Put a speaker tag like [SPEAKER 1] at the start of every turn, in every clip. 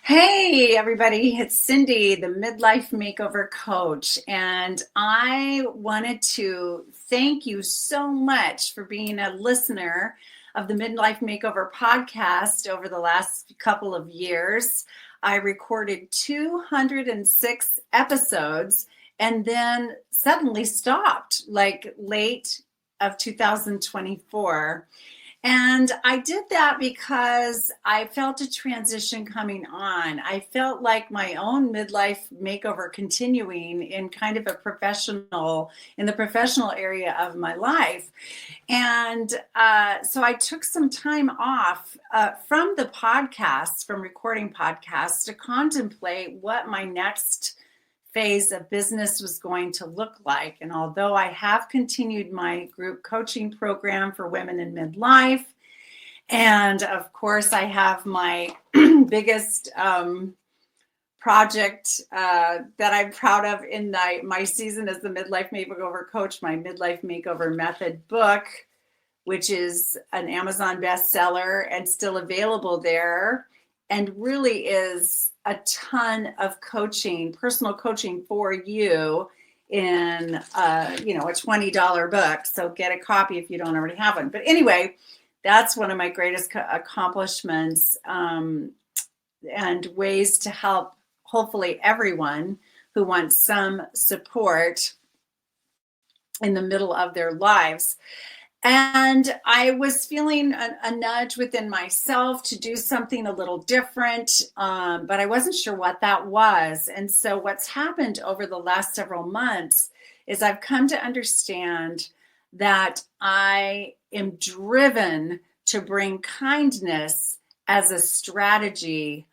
[SPEAKER 1] Hey, everybody, it's Cindy, the Midlife Makeover Coach. And I wanted to thank you so much for being a listener of the Midlife Makeover podcast over the last couple of years. I recorded 206 episodes and then suddenly stopped, like late of 2024. And I did that because I felt a transition coming on. I felt like my own midlife makeover continuing in kind of in the professional area of my life. And so I took some time off from the podcast, from recording podcasts, to contemplate what my next phase of business was going to look like. And although I have continued my group coaching program for women in midlife, and of course, I have my biggest project that I'm proud of in my season as the Midlife Makeover Coach, my Midlife Makeover Method book, which is an Amazon bestseller and still available there, and really is a ton of coaching, personal coaching for you in a $20 book. So get a copy if you don't already have one. But anyway, that's one of my greatest accomplishments, and ways to help hopefully everyone who wants some support in the middle of their lives. And I was feeling a nudge within myself to do something a little different, but I wasn't sure what that was. And so what's happened over the last several months is I've come to understand that I am driven to bring kindness as a strategy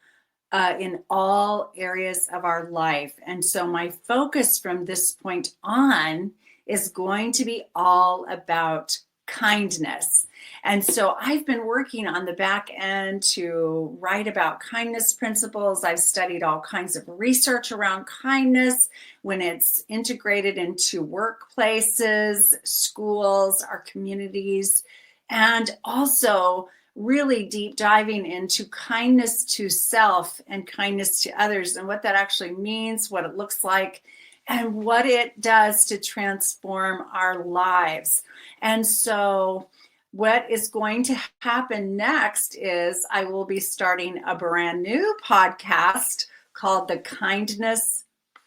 [SPEAKER 1] in all areas of our life. And so my focus from this point on is going to be all about kindness. And so I've been working on the back end to write about kindness principles. I've studied all kinds of research around kindness when it's integrated into workplaces, schools, our communities, and also really deep diving into kindness to self and kindness to others and what that actually means, what it looks like, and what it does to transform our lives. And so what is going to happen next is I will be starting a brand new podcast called The Kindness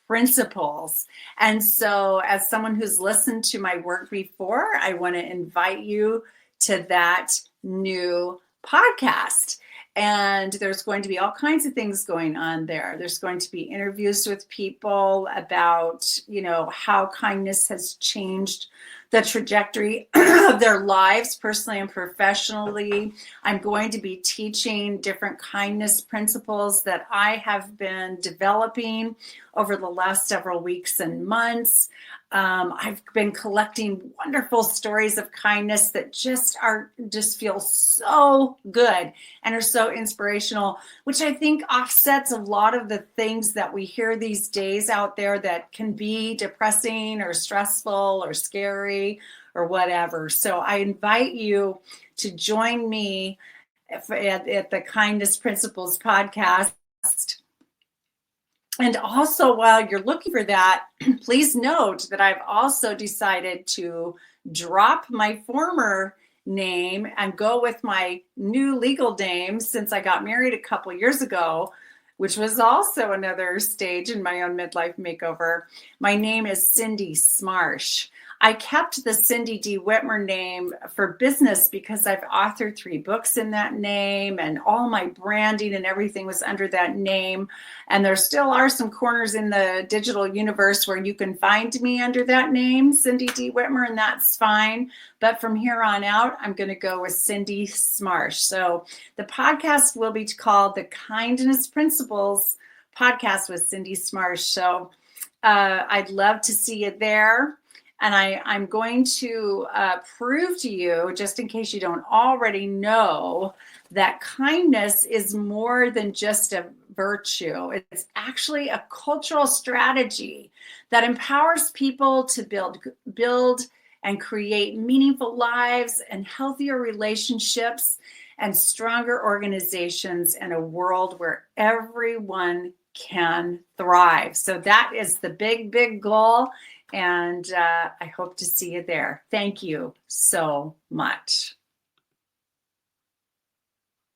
[SPEAKER 1] Principles. And so as someone who's listened to my work before, I want to invite you to that new podcast. And there's going to be all kinds of things going on there. There's going to be interviews with people about, how kindness has changed the trajectory of their lives, personally and professionally. I'm going to be teaching different kindness principles that I have been developing over the last several weeks and months. I've been collecting wonderful stories of kindness that just feel so good and are so inspirational, which I think offsets a lot of the things that we hear these days out there that can be depressing or stressful or scary or whatever. So I invite you to join me at the Kindness Principles podcast. And also, while you're looking for that, please note that I've also decided to drop my former name and go with my new legal name since I got married a couple years ago, which was also another stage in my own midlife makeover. My name is Cindy Smarsh. I kept the Cindy D. Whitmer name for business because I've authored 3 books in that name, and all my branding and everything was under that name. And there still are some corners in the digital universe where you can find me under that name, Cindy D. Whitmer, and that's fine. But from here on out, I'm going to go with Cindy Smarsh. So the podcast will be called The Kindness Principles Podcast with Cindy Smarsh. So I'd love to see you there. And I'm going to prove to you, just in case you don't already know, that kindness is more than just a virtue. It's actually a cultural strategy that empowers people to build and create meaningful lives and healthier relationships. and stronger organizations and a world where everyone can thrive. So that is the big, big goal. And I hope to see you there. Thank you so much.